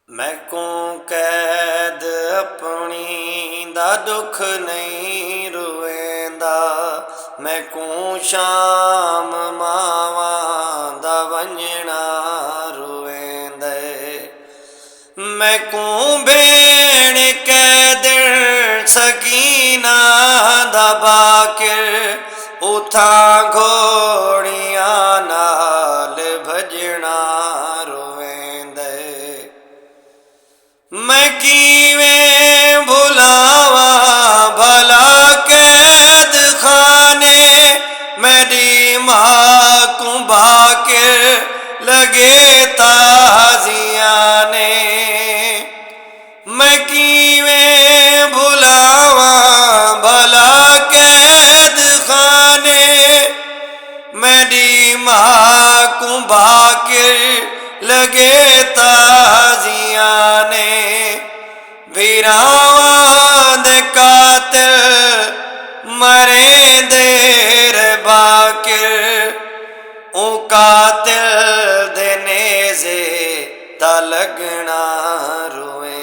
मैं को कैद अपनी दा दुख नहीं रुएंदा। मैं को शाम मावा दा वंजना रुएंदे। मैं को भेण कैदर सकीना दा बाकिर उथा घोड़ियां नाल भजना रोवेंदे। मैं किवें भुलावा भला कैद खाने मेरी मां को बाकिर लगे ताजियां ने। मैं किवें भुलावा भला कैद खाने मेरी मां को बाकिर लगे ताजियां ने। भीरावां दे कातिल मरे देर बाकिर ओ कातिल दे नेज़े दा लगना रोए।